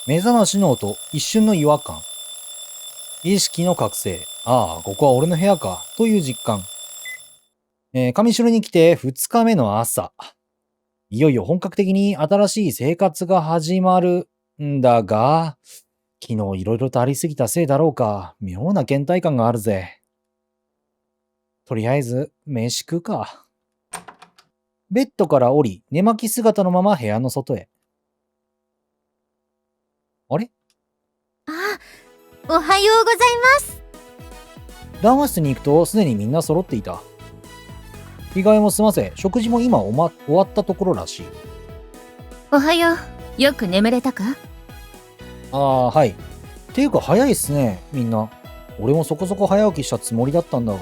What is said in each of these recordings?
目覚ましの音、一瞬の違和感。意識の覚醒。ああ、ここは俺の部屋か。という実感。上城に来て2日目の朝。いよいよ本格的に新しい生活が始まるんだが、昨日いろいろとありすぎたせいだろうか。妙な倦怠感があるぜ。とりあえず、飯食うか。ベッドから降り、寝巻き姿のまま部屋の外へ。あれ？あ、おはようございます。談話室に行くとすでにみんな揃っていた。着替えも済ませ、食事も今終わったところらしい。おはよう。よく眠れたか？ああ、はい。ていうか早いっすね、みんな。俺もそこそこ早起きしたつもりだったんだが。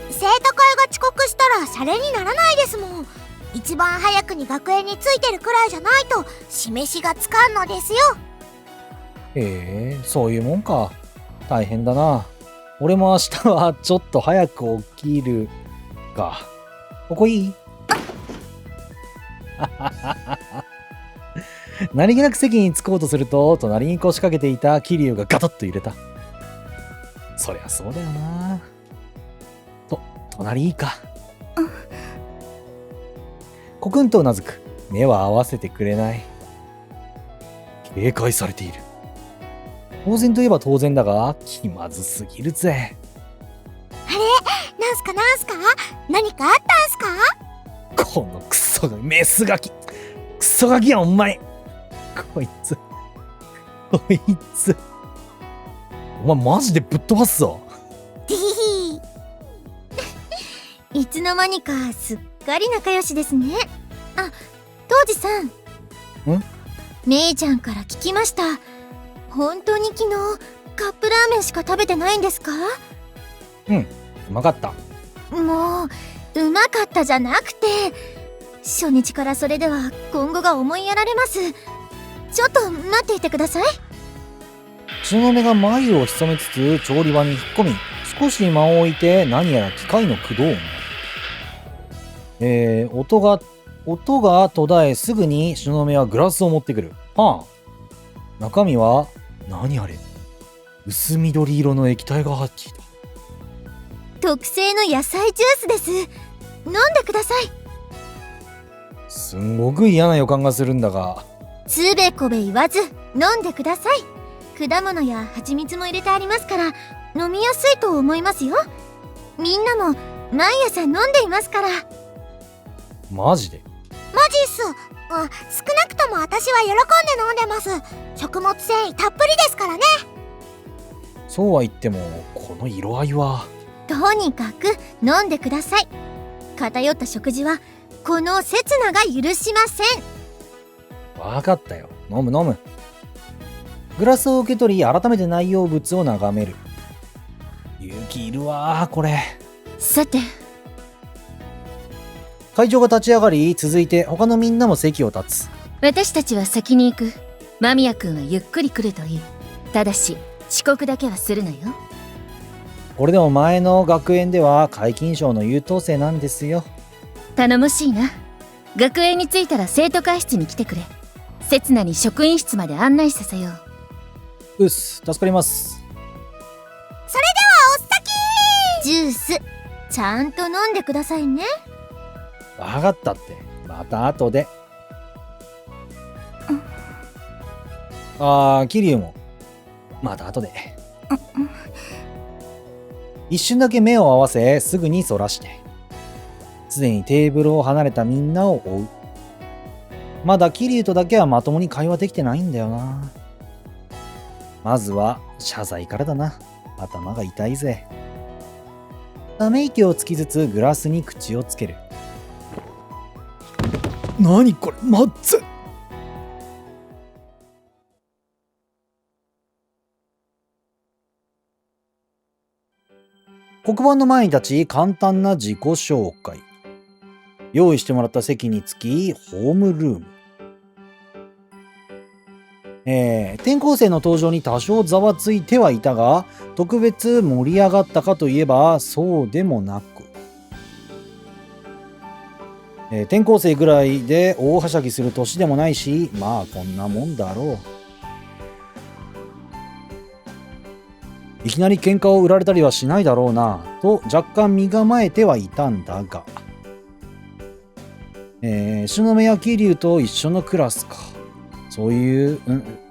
生徒会が遅刻したらシャレにならないですもん。一番早くに学園に着いてるくらいじゃないと示しがつかんのですよ。へえ、そういうもんか。大変だな。俺も明日はちょっと早く起きるが。ここいい？何気なく席に着こうとすると、隣に腰掛けていた桐生がガタッと揺れた。そりゃそうだよな。隣いいか。コクンとうなずく。目は合わせてくれない。警戒されている。当然といえば当然だが、気まずすぎるぜ。あれ、なんすか何かあったんすか？このクソガキ、メスガキ。クソガキやん、お前。こいつ。お前マジでぶっ飛ばすぞ。ディヒー。いつの間にかすっかり仲良しですね。あ、当時さん。めいちゃんから聞きました。本当に昨日カップラーメンしか食べてないんですか？うん、うまかった。もう、うまかったじゃなくて、初日からそれでは今後が思いやられます。ちょっと待っていてください。東雲が眉を潜めつつ調理場に引っ込み、少し間を置いて何やら機械の駆動音。音が途絶えすぐに東雲はグラスを持ってくる。はあ。中身は何あれ？薄緑色の液体が入っていた。特製の野菜ジュースです。飲んでください。すんごく嫌な予感がするんだが。つべこべ言わず飲んでください。果物や蜂蜜も入れてありますから飲みやすいと思いますよ。みんなも毎朝飲んでいますから。マジで？マジっす。少なくとも私は喜んで飲んでます。食物繊維たっぷりですからね。そうは言ってもこの色合いは。とにかく飲んでください。偏った食事はこの刹那が許しません。わかったよ。飲む。グラスを受け取り改めて内容物を眺める。勇気いるわこれ。さて、会長が立ち上がり、続いて他のみんなも席を立つ。私たちは先に行く。間宮君はゆっくり来るといい。ただし遅刻だけはするなよ。これでも前の学園では皆勤賞の優等生なんですよ。頼もしいな。学園に着いたら生徒会室に来てくれ。刹那に職員室まで案内させよう。うっす、助かります。それではおっさきジュースちゃんと飲んでくださいね。わかったって。また後で。桐生もまた後で。一瞬だけ目を合わせすぐにそらして、すでにテーブルを離れたみんなを追う。まだ桐生とだけはまともに会話できてないんだよな。まずは謝罪からだな。頭が痛いぜ。ため息をつきつつグラスに口をつける。何これ、まっつ。黒板の前に立ち簡単な自己紹介。用意してもらった席につきホームルーム。転校生の登場に多少ざわついてはいたが、特別盛り上がったかといえばそうでもなく、転校生ぐらいで大はしゃぎする年でもないし、まあこんなもんだろう。いきなり喧嘩を売られたりはしないだろうな、と若干身構えてはいたんだが。東雲や桐生と一緒のクラスか。そういう、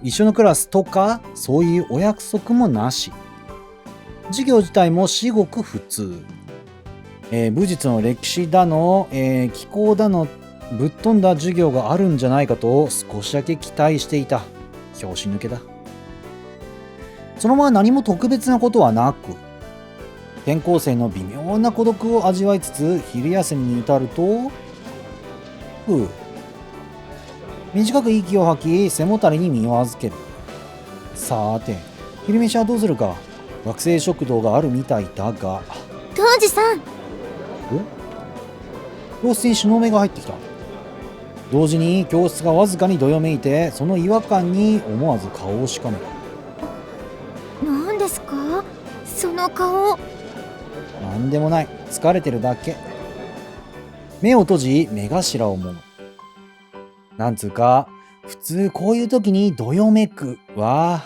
一緒のクラスとか、そういうお約束もなし。授業自体も至極普通。武術の歴史だの、気候だの、ぶっ飛んだ授業があるんじゃないかと少しだけ期待していた。拍子抜けだ。そのまま何も特別なことはなく、転校生の微妙な孤独を味わいつつ昼休みに至ると、短く息を吐き背もたれに身を預ける。さーて、昼飯はどうするか。学生食堂があるみたいだが。当時さん。教室に東雲が入ってきた。同時に教室がわずかにどよめいて、その違和感に思わず顔をしかめた。何ですかその顔。なんでもない。疲れてるだけ。目を閉じ目頭を揉む。なんつうか、普通こういう時にどよめくわ。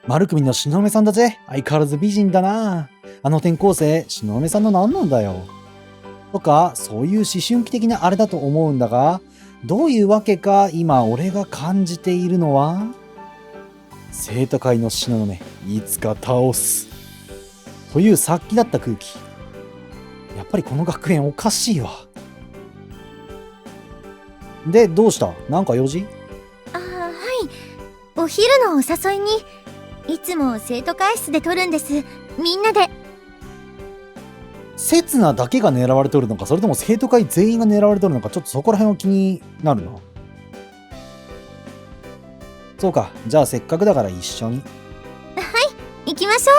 丸組の東雲さんだぜ。相変わらず美人だな。あの転校生、東雲さんの何なんだよ。とか、そういう思春期的なあれだと思うんだが、どういうわけか今俺が感じているのは、生徒会の東雲、いつか倒す。という殺気だった空気。やっぱりこの学園おかしいわ。で、どうした？なんか用事？はい。お昼のお誘いに、いつも生徒会室で撮るんです。みんなで。刹那だけが狙われとるのか、それとも生徒会全員が狙われとるのか、ちょっとそこら辺は気になるな。そうか、じゃあせっかくだから一緒に。行きましょ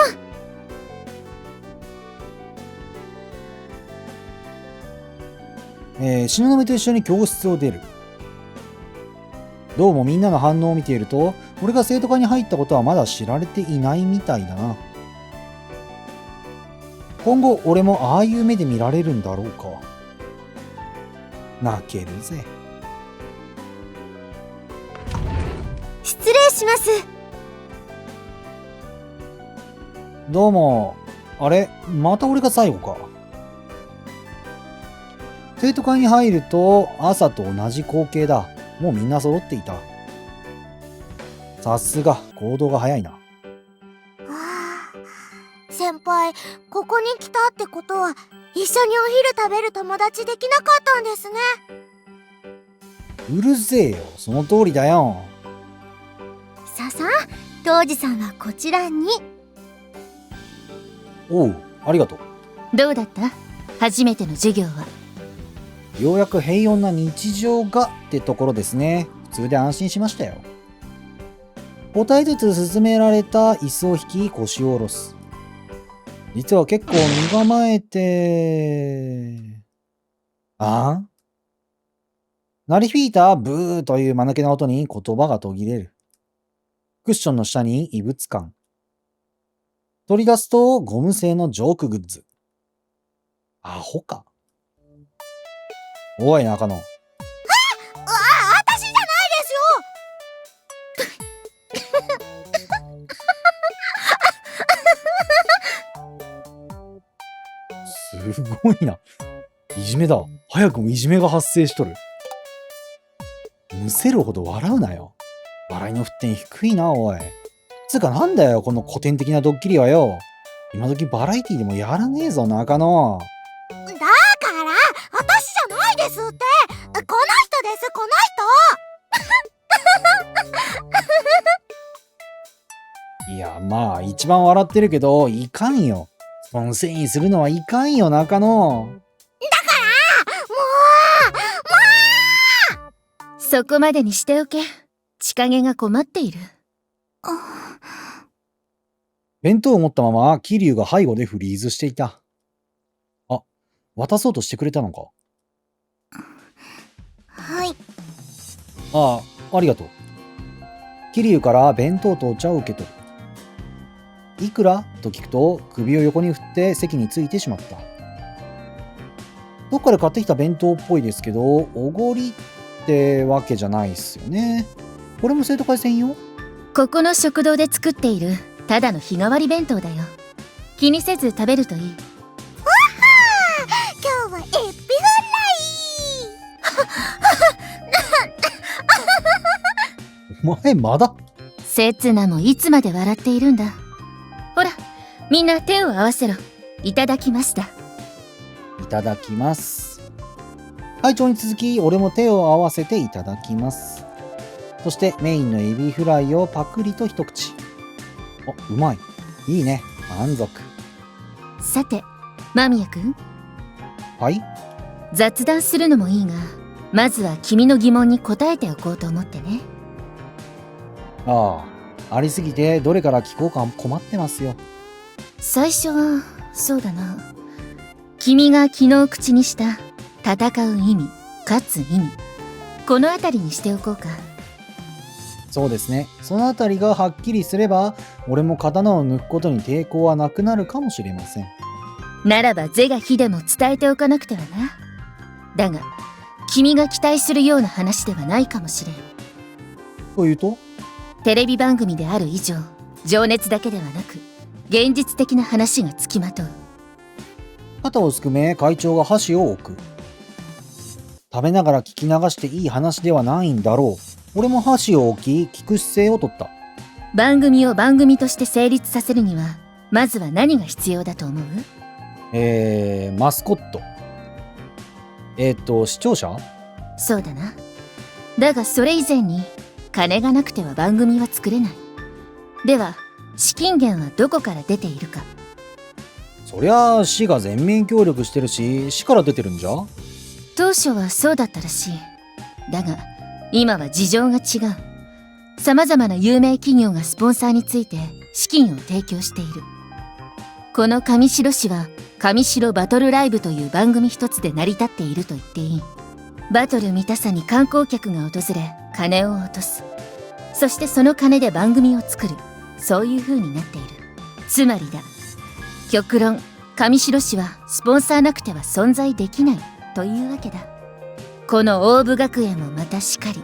う。東雲と一緒に教室を出る。どうもみんなの反応を見ていると、俺が生徒会に入ったことはまだ知られていないみたいだな。今後俺もああいう目で見られるんだろうか。泣けるぜ。う。失礼します。どうも。あれ、また俺が最後か。生徒会に入ると朝と同じ光景だ。もうみんな揃っていた。さすが行動が早いな。先輩、ここに来たってことは一緒にお昼食べる友達できなかったんですね。うるせえよ、その通りだよ。ささ、当時さんはこちらに。おう、ありがとう。どうだった？初めての授業は。ようやく平穏な日常がってところですね。普通で安心しましたよ。答えずつ進められた椅子を引き腰を下ろす。実は結構身構えて、鳴り響いたブーという間抜けな音に言葉が途切れる。クッションの下に異物感。取り出すとゴム製のジョークグッズ。アホか。おい中野。私じゃないですよ。すごいな。いじめだ。早くもいじめが発生しとる。むせるほど笑うなよ。笑いの沸点低いな、おい。つうかなんだよ、この古典的なドッキリはよ。今時バラエティでもやらねえぞ、中野。だから私じゃないですって。この人です、このいや、まあ、一番笑ってるけど、いかんよ。スポンセインするのはいかんよ、中野。もそこまでにしておけ。千景が困っている。弁当を持ったまま、桐生が背後でフリーズしていた。あ、渡そうとしてくれたのか。はい。ああ、ありがとう。桐生から弁当とお茶を受け取る。いくらと聞くと首を横に振って席についてしまった。どっかで買ってきた弁当っぽいですけど、おごりってわけじゃないっすよね。これも生徒会専用？ここの食堂で作っているただの日替わり弁当だよ。気にせず食べるといい。今日はエッピフライ。お前まだ？せつなもいつまで笑っているんだ。ほら、みんな手を合わせろ。いただきますだ。いただきます。会長に続き、俺も手を合わせていただきます。そしてメインのエビフライをパクリと一口。あ、うまい。いいね。満足。さて、間宮くん。はい？雑談するのもいいが、まずは君の疑問に答えておこうと思ってね。ああ、ありすぎてどれから聞こうか困ってますよ。最初は、そうだな。君が昨日口にした戦う意味、勝つ意味。このあたりにしておこうか。そうですね。そのあたりがはっきりすれば、俺も刀を抜くことに抵抗はなくなるかもしれません。ならば是が非でも伝えておかなくてはな。だが、君が期待するような話ではないかもしれん。というと？テレビ番組である以上、情熱だけではなく、現実的な話がつきまとう。肩をすくめ会長が箸を置く。食べながら聞き流していい話ではないんだろう。俺も箸を置き、聞く姿勢をとった。番組を番組として成立させるには、まずは何が必要だと思う？マスコット。視聴者？そうだな。だがそれ以前に、金がなくては番組は作れない。では、資金源はどこから出ているか。そりゃあ市が全面協力してるし、市から出てるんじゃ？当初はそうだったらしい。だが、今は事情が違う。様々な有名企業がスポンサーについて資金を提供している。この上白市は、上白バトルライブという番組一つで成り立っていると言っていい。バトル見たさに観光客が訪れ、金を落とす。そしてその金で番組を作る。そういう風になっている。つまりだ。極論、上白市はスポンサーなくては存在できないというわけだ。この大武学園もまたしかり。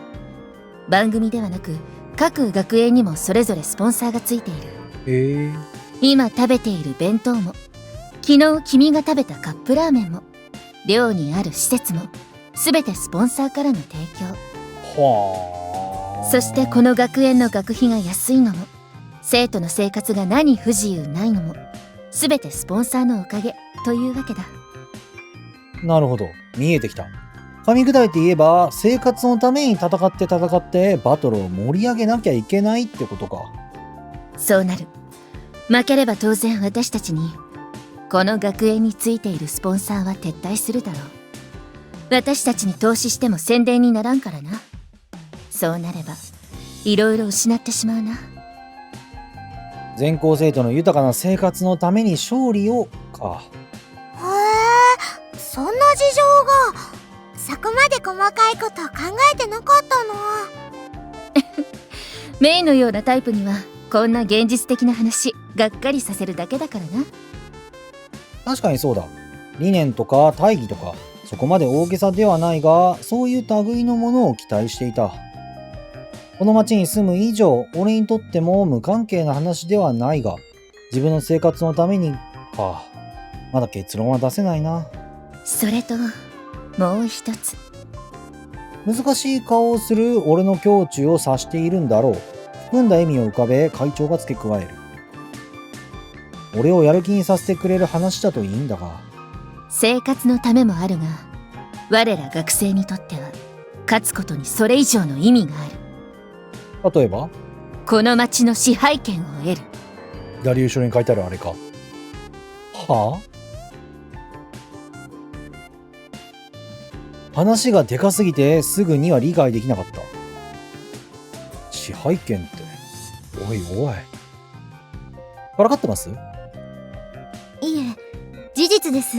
番組ではなく、各学園にもそれぞれスポンサーがついている。今食べている弁当も、昨日君が食べたカップラーメンも、寮にある施設も、すべてスポンサーからの提供。はあ。そしてこの学園の学費が安いのも、生徒の生活が何不自由ないのも、すべてスポンサーのおかげというわけだ。なるほど。見えてきた。噛み砕いて言えば、生活のために戦ってバトルを盛り上げなきゃいけないってことか。そうなる。負ければ当然私たちに、この学園についているスポンサーは撤退するだろう。私たちに投資しても宣伝にならんからな。そうなれば、いろいろ失ってしまうな。全校生徒の豊かな生活のために勝利をか。へえ、そんな事情が。そこまで細かいこと考えてなかったな。メイのようなタイプにはこんな現実的な話がっかりさせるだけだからな。確かにそうだ。理念とか大義とか、そこまで大げさではないが、そういう類のものを期待していた。この町に住む以上、俺にとっても無関係な話ではないが、自分の生活のためにか。まだ結論は出せないな。それともう一つ。難しい顔をする俺の胸中を察しているんだろう。含んだ意味を浮かべ会長が付け加える。俺をやる気にさせてくれる話だといいんだが。生活のためもあるが、我ら学生にとっては勝つことにそれ以上の意味がある。例えばこの町の支配権を得る。左後ろに書いてあるあれか。はあ？話がでかすぎてすぐには理解できなかった。支配権って、おいおい。からかってます？いえ、事実です。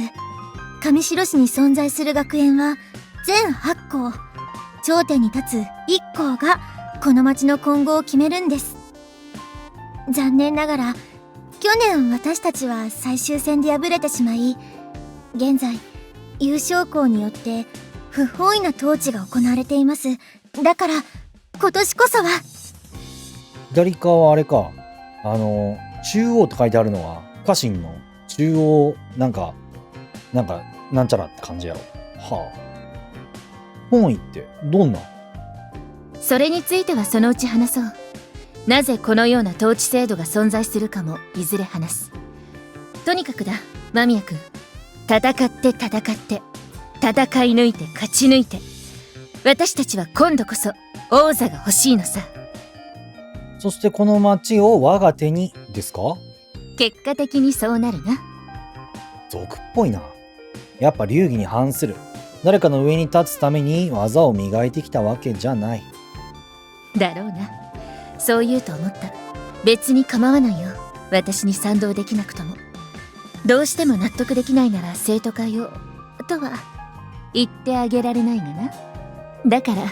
上白市に存在する学園は全8校。頂点に立つ1校がこの町の今後を決めるんです。残念ながら、去年私たちは最終戦で敗れてしまい、現在、優勝校によって不本意な統治が行われています。だから、今年こそは。左側はあれか。中央と書いてあるのは、家臣の中央、なんちゃらって感じやろ。はあ。本意ってどんな？それについてはそのうち話そう。なぜこのような統治制度が存在するかもいずれ話す。とにかくだ、間宮君。戦って戦って、戦い抜いて勝ち抜いて。私たちは今度こそ王座が欲しいのさ。そしてこの町を我が手にですか？結果的にそうなるな。俗っぽいな。やっぱ流儀に反する。誰かの上に立つために技を磨いてきたわけじゃない。だろうな。そう言うと思った。別に構わないよ。私に賛同できなくとも。どうしても納得できないなら生徒会を、とは言ってあげられないがな。だから、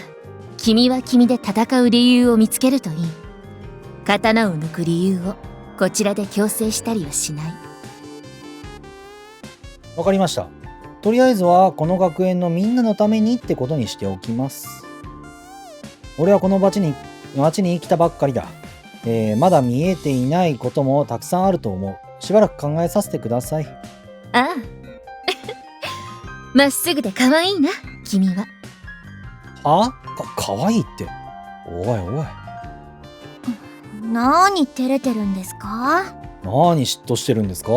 君は君で戦う理由を見つけるといい。刀を抜く理由をこちらで強制したりはしない。わかりました。とりあえずはこの学園のみんなのためにってことにしておきます。俺はこの町に来たばっかりだ。まだ見えていないこともたくさんあると思う。しばらく考えさせてください。ああ。まっすぐで可愛いな、君は。は？かわいいって。おいおい。何照れてるんですか？何嫉妬してるんですか？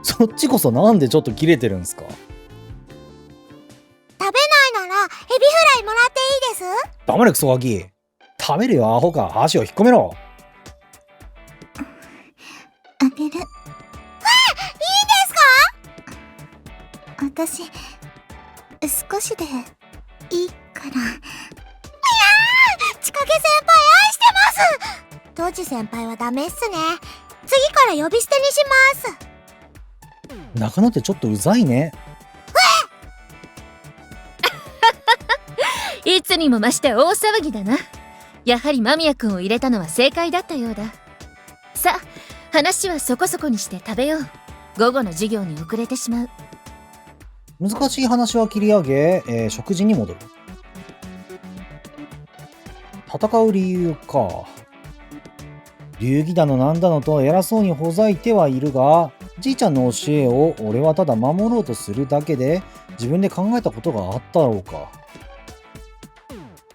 そっちこそなんでちょっとキレてるんですか？食べないならエビフライもらっていいです？黙れクソガキ。食べるよアホか。箸を引っ込めろ。あげる。いいですか？私、少しでいいから。千景先輩愛してます。当時先輩はダメっすね。次から呼び捨てにします。中野ってちょっとうざいね。いつにも増して大騒ぎだな。やはり間宮君を入れたのは正解だったようだ。さあ、話はそこそこにして食べよう。午後の授業に遅れてしまう。難しい話は切り上げ、食事に戻る。戦う理由か。流儀だのなんだのと偉そうにほざいてはいるが、じいちゃんの教えを俺はただ守ろうとするだけで自分で考えたことがあったろうか。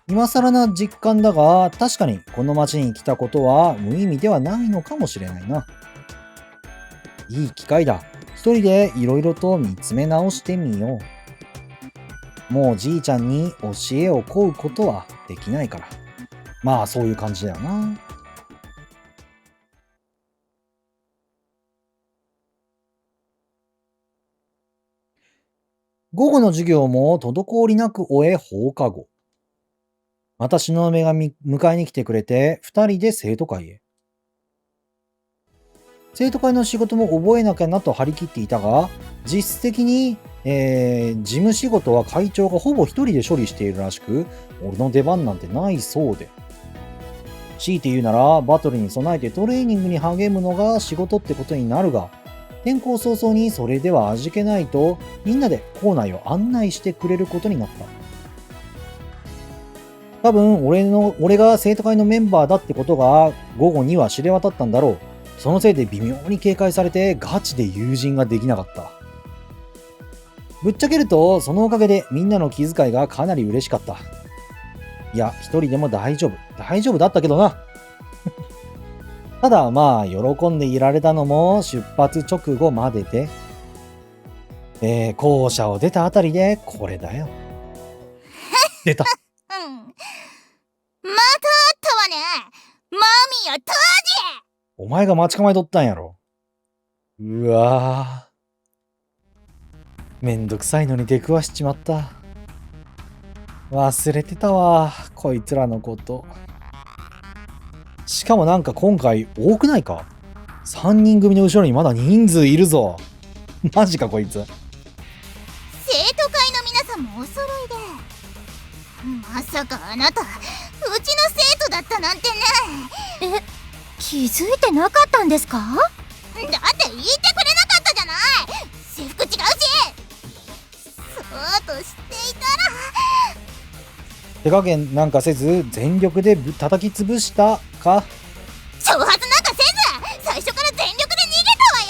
今更な実感だが、確かにこの町に来たことは無意味ではないのかもしれないな。いい機会だ。一人でいろいろと見つめ直してみよう。もうじいちゃんに教えを請うことはできないから。まあそういう感じだよな。午後の授業も滞りなく終え放課後。私の嫁が迎えに来てくれて、二人で生徒会へ。生徒会の仕事も覚えなきゃなと張り切っていたが、実質的に、事務仕事は会長がほぼ一人で処理しているらしく、俺の出番なんてないそうで。強いて言うなら、バトルに備えてトレーニングに励むのが仕事ってことになるが、転校早々にそれでは味気ないと、みんなで校内を案内してくれることになった。多分俺が生徒会のメンバーだってことが午後には知れ渡ったんだろう。そのせいで微妙に警戒されてガチで友人ができなかった。ぶっちゃけるとそのおかげでみんなの気遣いがかなり嬉しかった。いや、一人でも大丈夫だったけどな。ただまあ喜んでいられたのも出発直後までで、校舎を出たあたりでこれだよ。出た。またあったわね。マミヤ当時。お前が待ち構えとったんやろ。うわぁ。めんどくさいのに出くわしちまった。忘れてたわ、こいつらのこと。しかもなんか今回多くないか？ 3 人組の後ろにまだ人数いるぞ。マジかこいつ。生徒会の皆さんもお揃いで。まさかあなた、うちの生徒だったなんてね。気づいてなかったんですか？だって言ってくれなかったじゃない。制服違うし。そうとしていたら。手加減なんかせず全力で叩き潰したか？挑発なんかせず最初から全力で逃げたわ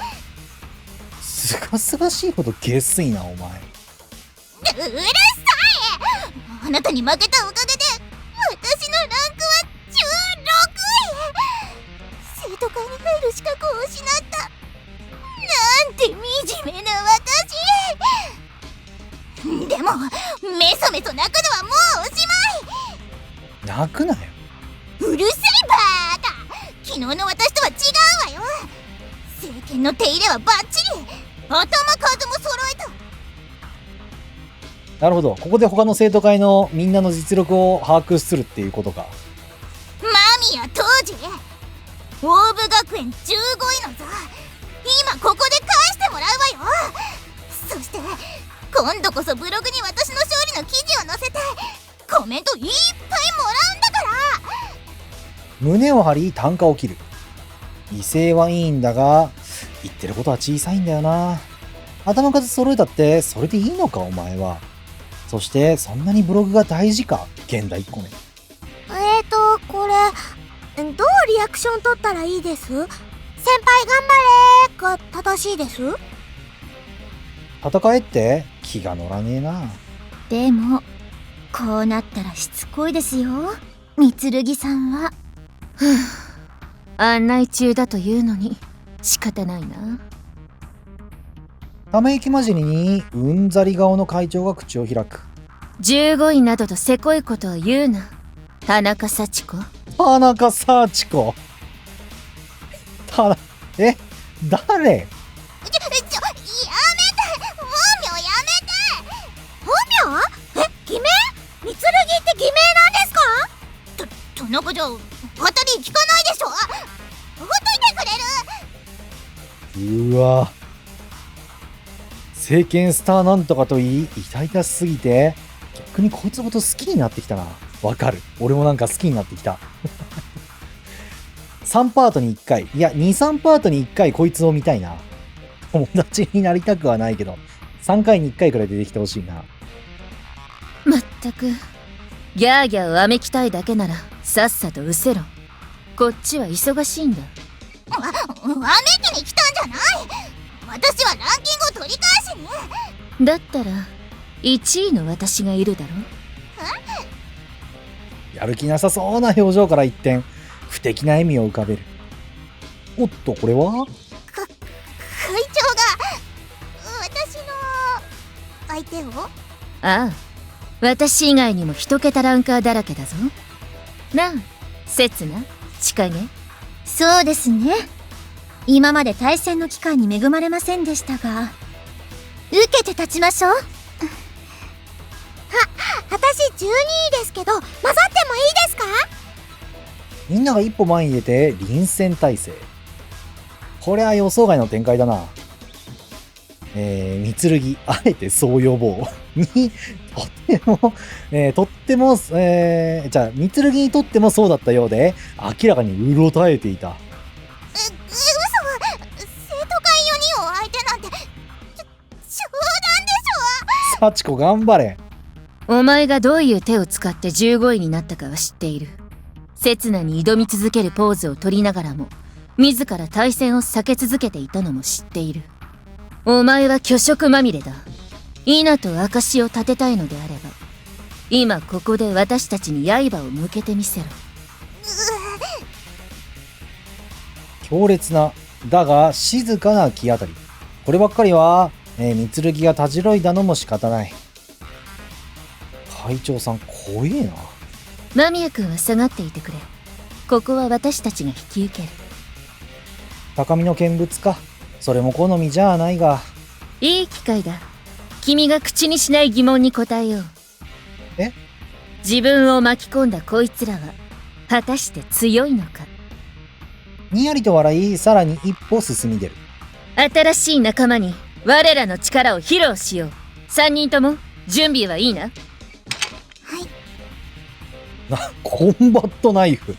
よ。すがすがしいほど下水な、お前。うるさい。あなたに負けたおかげで私のランクは16位。生徒会に入る資格を失った。なんて惨めな私。でもメソメソ泣くのはもうおしまい。泣くなよ。うるさいバーカ。昨日の私とは違うわよ。政権の手入れはバッチリ。頭数も揃えた。なるほど。ここで他の生徒会のみんなの実力を把握するっていうことか。マミや当時大部学園15位の座、今ここで返してもらうわよ。そして今度こそブログに私の勝利の記事を載せてコメントいっぱいもらうんだから。胸を張り単価を切る。威勢はいいんだが、言ってることは小さいんだよな。頭数揃えたってそれでいいのか、お前は。そしてそんなにブログが大事か、現代1個目。これどうリアクション取ったらいいです？先輩頑張れが正しいです？戦えって気が乗らねえな。でもこうなったらしつこいですよ、みつるぎさんは。案内中だというのに仕方ないな。ため息混じりにうんざり顔の会長が口を開く。15位などとせこいことを言うな、田中幸子。田中幸子。誰？やめて。本名やめて。本名？偽名？みつるぎって偽名なんですか？田中じゃ当たり聞かないでしょ。ほっといてくれる？うわ、政権スターなんとかといい痛々しすぎて逆にこいつのこと好きになってきたな。わかる、俺もなんか好きになってきた。3パートに1回、いや 2,3 パートに1回こいつを見たいな。友達になりたくはないけど3回に1回くらい出てきてほしいな。まったくギャーギャーわめきたいだけならさっさと失せろ。こっちは忙しいんだ。わめきに来たんじゃない。私はランキングを取り返しに。だったら1位の私がいるだろ。やる気なさそうな表情から一転不敵な笑みを浮かべる。おっと、これは会長が私の相手を？ああ、私以外にも一桁ランカーだらけだぞ。なあ、刹那、千景。そうですね、今まで対戦の機会に恵まれませんでしたが、受けて立ちましょう。私12位ですけど混ざってもいいですか？みんなが一歩前に出て臨戦態勢。これは予想外の展開だな。みつるぎ、あえてそう呼ぼうに、とっても、じゃあ、みつるぎにとってもそうだったようで、明らかにうろたえていた。嘘。生徒会4人を相手なんて冗談でしょ。幸子頑張れ。お前がどういう手を使って15位になったかは知っている。刹那に挑み続けるポーズを取りながらも自ら対戦を避け続けていたのも知っている。お前は虚飾まみれだ。稲と証を立てたいのであれば今ここで私たちに刃を向けてみせろ。強烈な、だが静かな気当たり。こればっかりは、みつるぎがたじろいだのも仕方ない。会長さん怖えな。間宮君は下がっていてくれ。ここは私たちが引き受ける。高みの見物か。それも好みじゃないが。いい機会だ。君が口にしない疑問に答えよう。え？自分を巻き込んだこいつらは果たして強いのか。にやりと笑い、さらに一歩進み出る。新しい仲間に我らの力を披露しよう。3人とも準備はいいな。コンバットナイフ。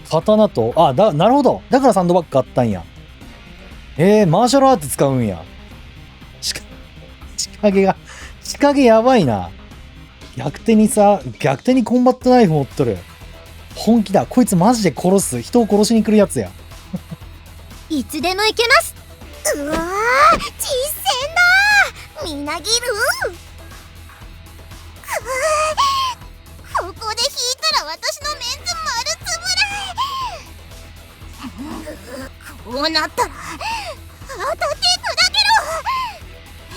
刀と、なるほど。だからサンドバッグ買ったんや。マーシャルアーツ使うんや。仕掛けやばいな。逆手にコンバットナイフ持っとる。本気だ。こいつマジで人を殺しに来るやつや。いつでも行けます。うわー、実践だみなぎる。ここで引いたら私のメンズ丸つぶれ。こうなったら当たって砕け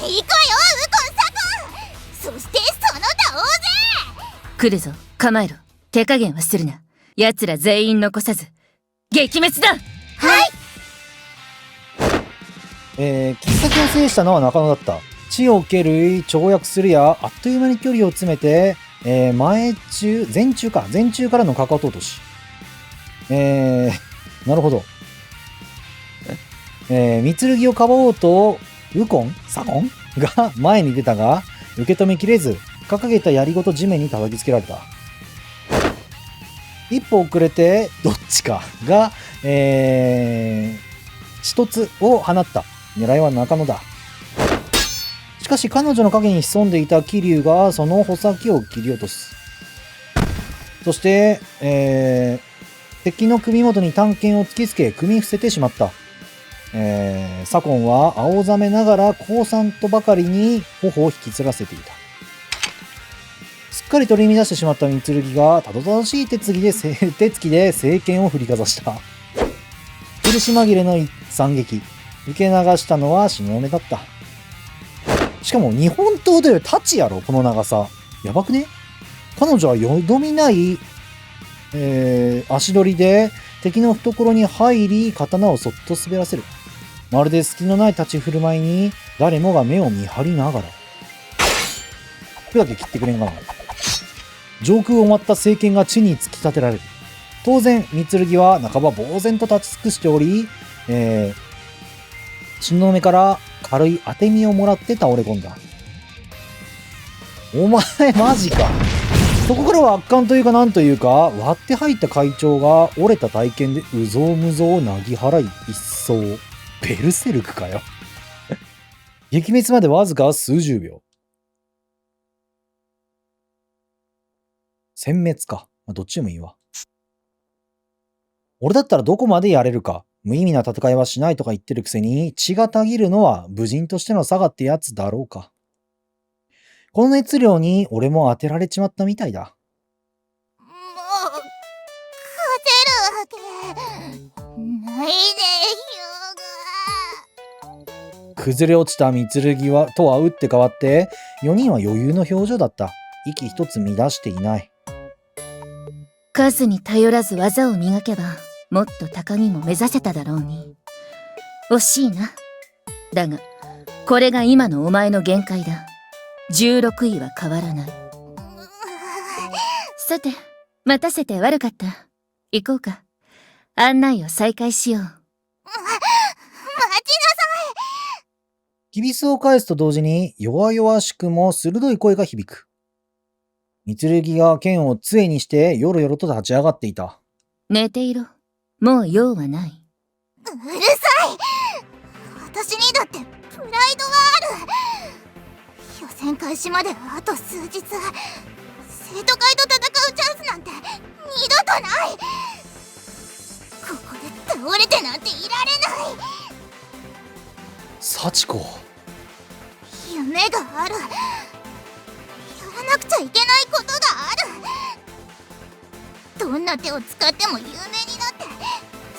ろ。いいかよウコンサコン。そしてその他大勢来るぞ、構えろ。手加減はするな。奴ら全員残さず撃滅だ。切っ先を制したのは中野だった。地を受ける跳躍するや、あっという間に距離を詰めて、前中からのかかと落とし。なるほど。三剣をかばおうと、サコンが前に出たが、受け止めきれず、掲げた槍ごと地面に叩きつけられた。一歩遅れて、どっちかが、一つを放った。狙いは中野だ。しかし彼女の影に潜んでいた桐生がその穂先を切り落とす。そして、敵の首元に短剣を突きつけ組み伏せてしまった。左近は青ざめながら降参とばかりに頬を引きつらせていた。すっかり取り乱してしまった三剣がたどたどしい手つきで聖剣を振りかざした。苦し紛れの惨劇。受け流したのは東雲だった。しかも日本刀で太刀やろ、この長さ。やばくね？彼女はよどみない、足取りで敵の懐に入り、刀をそっと滑らせる。まるで隙のない立ち振る舞いに誰もが目を見張りながら。これだけ切ってくれんかな。上空を舞った聖剣が地に突き立てられる。当然、三剣は半ば呆然と立ち尽くしており、東雲から軽い当て身をもらって倒れ込んだ。お前マジか。そこからは圧巻というかなんというか、割って入った会長が折れた体験でうぞうむぞうなぎ払い一掃。ベルセルクかよ。撃滅までわずか数十秒。殲滅か。どっちでもいいわ。俺だったらどこまでやれるか。無意味な戦いはしないとか言ってるくせに、血がたぎるのは武人としての差がってやつだろうか。この熱量に俺も当てられちまったみたいだ。もう勝てるわけないで崩れ落ちた三剣はとは打って変わって、4人は余裕の表情だった。息一つ乱していない。数に頼らず技を磨けば、もっと高みも目指せただろうに。惜しいな。だが、これが今のお前の限界だ。16位は変わらない。さて、待たせて悪かった。行こうか。案内を再開しよう。待ちなさい。きびすを返すと同時に弱々しくも鋭い声が響く。三剣が剣を杖にしてよろよろと立ち上がっていた。寝ていろ。もう用はない。うるさい。私にだってプライドはある。予選開始まであと数日。生徒会と戦うチャンスなんて二度とない。ここで倒れてなんていられない。幸子。夢がある。やらなくちゃいけないことがある。どんな手を使っても有名になって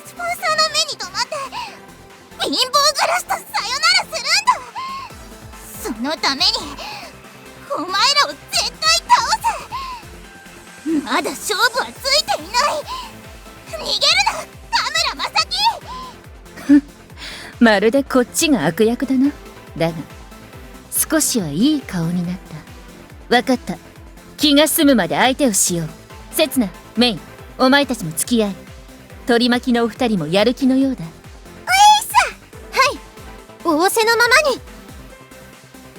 スポンサーの目に留まって貧乏暮らしとさよならするんだ。そのためにお前らを絶対倒す。まだ勝負はついていない。逃げるな田村正樹。まるでこっちが悪役だな。だが少しはいい顔になった。わかった。気が済むまで相手をしよう。刹那、メイ、お前たちも付き合い。取り巻きのお二人もやる気のようだ。仰せのままに。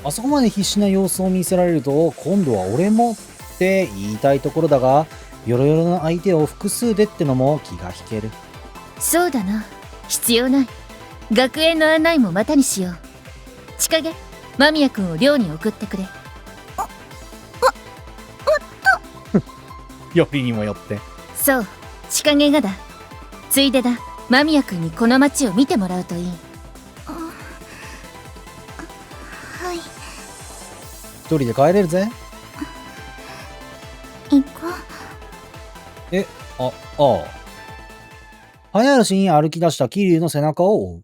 あそこまで必死な様子を見せられると、今度は俺もって言いたいところだが、よろよろの相手を複数でってのも気が引ける。そうだな。必要ない。学園の案内もまたにしよう。千景、間宮君を寮に送ってくれ。よりにもよって。そう、千景がだ。ついでだ。間宮君にこの街を見てもらうといい。はい。一人で帰れるぜ。行こう。ああ。早足に歩き出した桐生の背中を追う。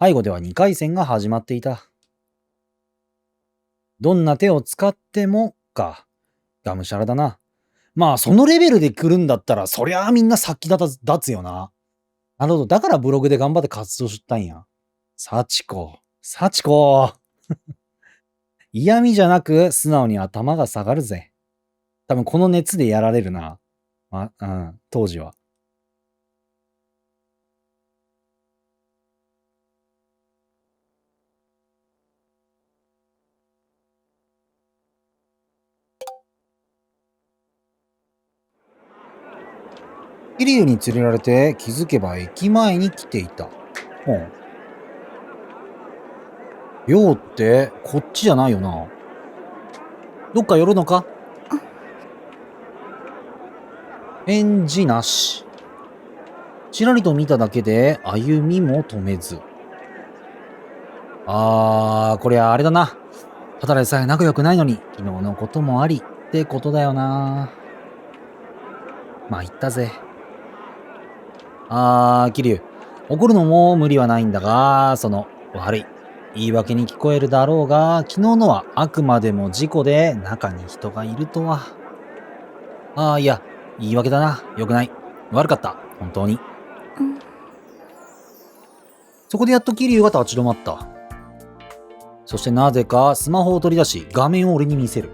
背後では2回戦が始まっていた。どんな手を使ってもか。がむしゃらだな。まあ、そのレベルで来るんだったら、そりゃあみんな先立つよな。なるほど。だからブログで頑張って活動したんや。幸子。嫌味じゃなく、素直に頭が下がるぜ。多分この熱でやられるな。当時は。桐生に連れられて気づけば駅前に来ていた。寮ってこっちじゃないよな。どっか寄るのか？返事なし。ちらりと見ただけで歩みも止めず。こりゃあれだな。ただでさえ仲良くないのに、昨日のこともありってことだよな。まあ言ったぜ。桐生。怒るのも無理はないんだが、悪い。言い訳に聞こえるだろうが、昨日のはあくまでも事故で中に人がいるとは。いや、言い訳だな。よくない。悪かった。本当に。そこでやっと桐生が立ち止まった。そしてなぜかスマホを取り出し、画面を俺に見せる。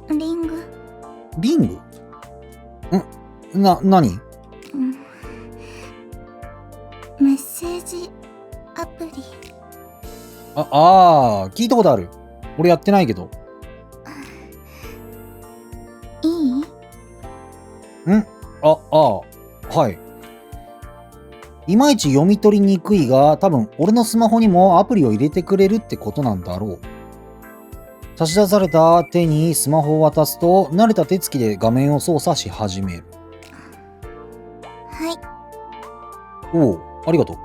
リング。リング？何？メッセージアプリ。聞いたことある。俺やってないけど。いい？はい。いまいち読み取りにくいが、多分俺のスマホにもアプリを入れてくれるってことなんだろう。差し出された手にスマホを渡すと、慣れた手つきで画面を操作し始める。はい。おう、ありがとう。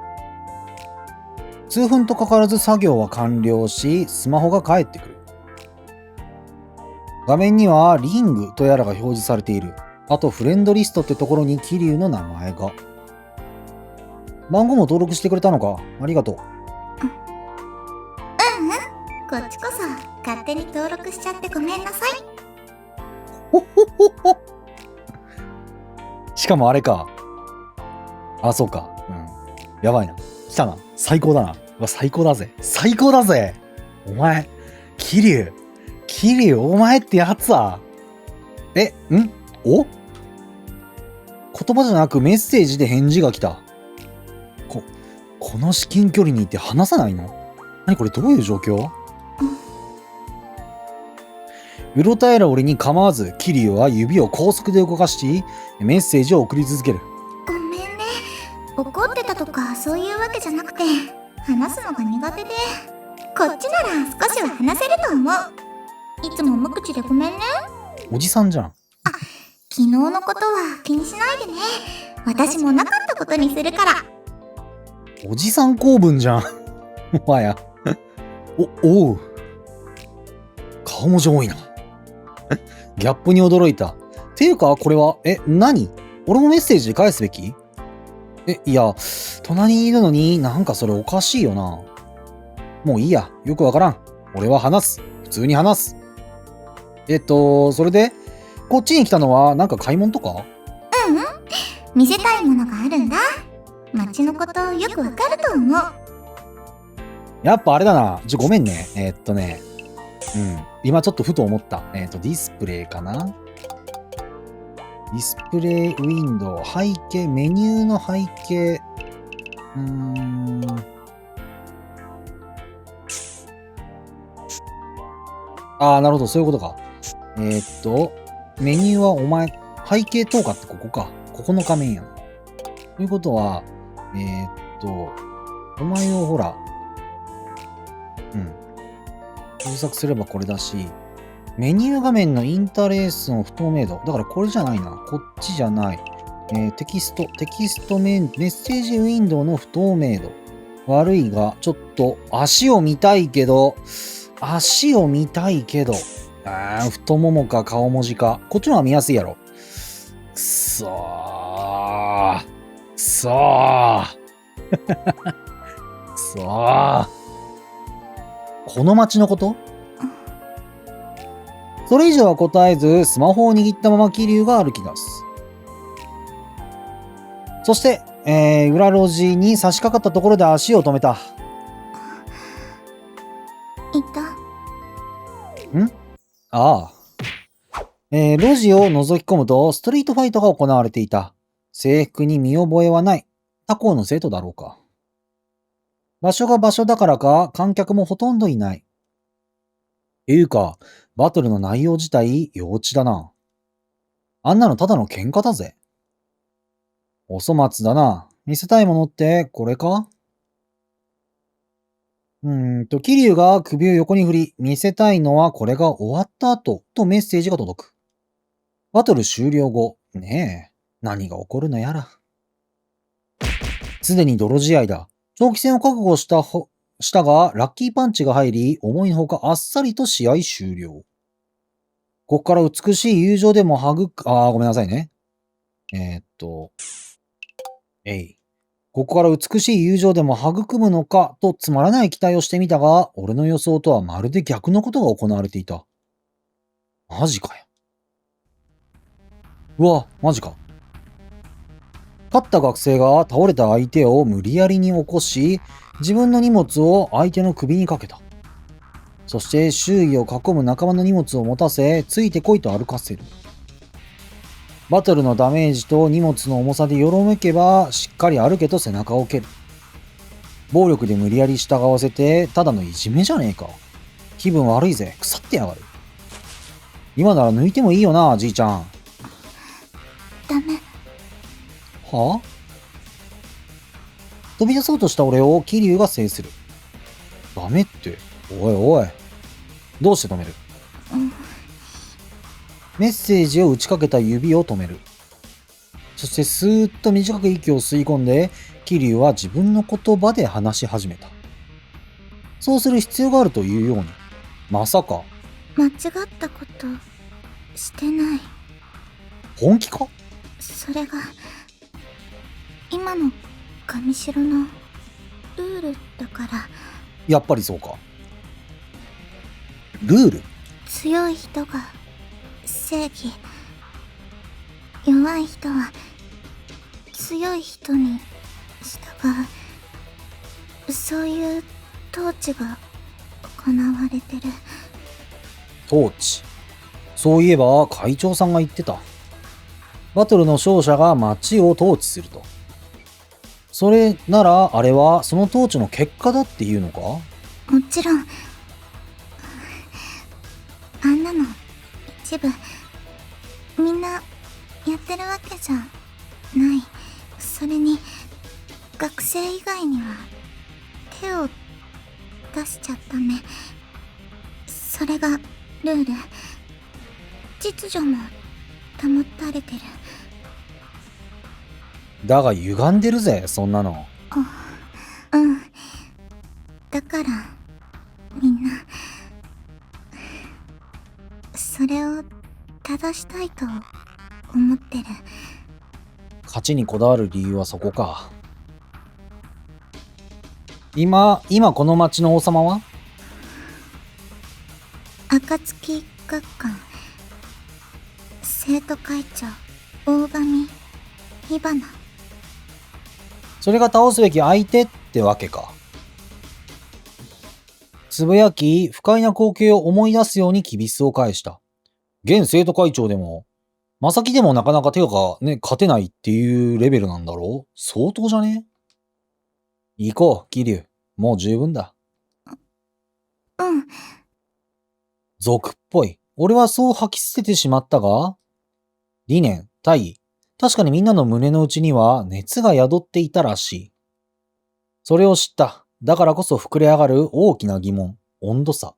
数分とかからず作業は完了し、スマホが返ってくる。画面にはリングとやらが表示されている。あとフレンドリストってところに桐生の名前が。番号も登録してくれたのか。ありがとう。こっちこそ勝手に登録しちゃってごめんなさい。しかもあれか。そうか。やばいな。来たな。最高だな。最高だぜ。最高だぜ。お前、桐生、お前ってやつは。お？言葉じゃなくメッセージで返事が来た。この至近距離にいて話さないの？何これ、どういう状況？うろたえる俺に構わず、桐生は指を高速で動かし、メッセージを送り続ける。ごめんね。怒ってたとかそういうわけじゃなくて、話すのが苦手で、こっちなら少しは話せると思う。いつも無口でごめんね。おじさんじゃん。昨日のことは気にしないでね。私もなかったことにするから。おじさん公文じゃん。もはや。おう。顔文字多いな。ギャップに驚いた。ていうか、これは、何？俺もメッセージで返すべき？いや、隣にいるのになんかそれおかしいよな。もういいや。よくわからん。俺は話す。普通に話す。それで、こっちに来たのはなんか買い物とか？見せたいものがあるんだ。街のことよくわかると思う。やっぱあれだな。ごめんね。今ちょっとふと思った。ディスプレイかな？ディスプレイウィンドウ、背景、メニューの背景。なるほど、そういうことか。メニューはお前、背景透過ってここか。ここの画面や。ということは、お前をほら、検索すればこれだし、メニュー画面のインターレースの不透明度。だからこれじゃないな。こっちじゃない。テキストメッセージウィンドウの不透明度。悪いが、ちょっと足を見たいけど、太ももか顔文字か。こっちの方が見やすいやろ。くそー。この街のこと？それ以上は答えず、スマホを握ったまま桐生が歩き出す。そして、裏路地に差し掛かったところで足を止めた。いた。ああ。路地を覗き込むと、ストリートファイトが行われていた。制服に見覚えはない。他校の生徒だろうか。場所が場所だからか、観客もほとんどいない。いうか、バトルの内容自体、幼稚だな。あんなのただの喧嘩だぜ。お粗末だな。見せたいものって、これか？桐生が首を横に振り、見せたいのはこれが終わった後、とメッセージが届く。バトル終了後、ねえ、何が起こるのやら。すでに泥試合だ。長期戦を覚悟したが、ラッキーパンチが入り、思いのほかあっさりと試合終了。ここから美しい友情でもごめんなさいね。ここから美しい友情でも育むのかとつまらない期待をしてみたが、俺の予想とはまるで逆のことが行われていた。マジかよ。うわ、マジか。勝った学生が倒れた相手を無理やりに起こし、自分の荷物を相手の首にかけた。そして周囲を囲む仲間の荷物を持たせ、ついてこいと歩かせる。バトルのダメージと荷物の重さでよろめけば、しっかり歩けと背中を蹴る。暴力で無理やり従わせて、ただのいじめじゃねえか。気分悪いぜ、腐ってやがる。今なら抜いてもいいよな、じいちゃん。ダメ。はぁ？飛び出そうとした俺を桐生が制する。ダメって。おいおい。どうして止める？メッセージを打ちかけた指を止める。そしてスーッと短く息を吸い込んで、桐生は自分の言葉で話し始めた。そうする必要があるというように。まさか。間違ったことしてない。本気か？それが今の神城のルールだから。やっぱりそうか。ルール？強い人が正義、弱い人は強い人に従う、そういう統治が行われてる。統治。そういえば会長さんが言ってた。バトルの勝者が街を統治すると。それならあれはその統治の結果だっていうのか？もちろん。あんなの一部みんなやってるわけじゃない。それに学生以外には手を出しちゃダメ。それがルール。秩序も保たれてる。だが歪んでるぜ、そんなの。うん。だからみんなそれを正したいと思ってる。勝ちにこだわる理由はそこか。今この町の王様は？暁学館生徒会長大神火花。それが倒すべき相手ってわけか。つぶやき、不快な光景を思い出すようにきびすを返した。現生徒会長でも、まさきでもなかなか手がね、勝てないっていうレベルなんだろう？相当じゃね？行こう、桐生。もう十分だ。うん。俗っぽい。俺はそう吐き捨ててしまったが、理念、大義。確かにみんなの胸の内には熱が宿っていたらしい。それを知った。だからこそ膨れ上がる大きな疑問、温度差。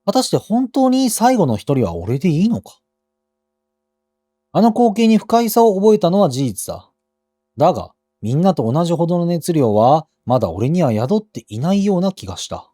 果たして本当に最後の一人は俺でいいのか。あの光景に不快さを覚えたのは事実だ。だが、みんなと同じほどの熱量は、まだ俺には宿っていないような気がした。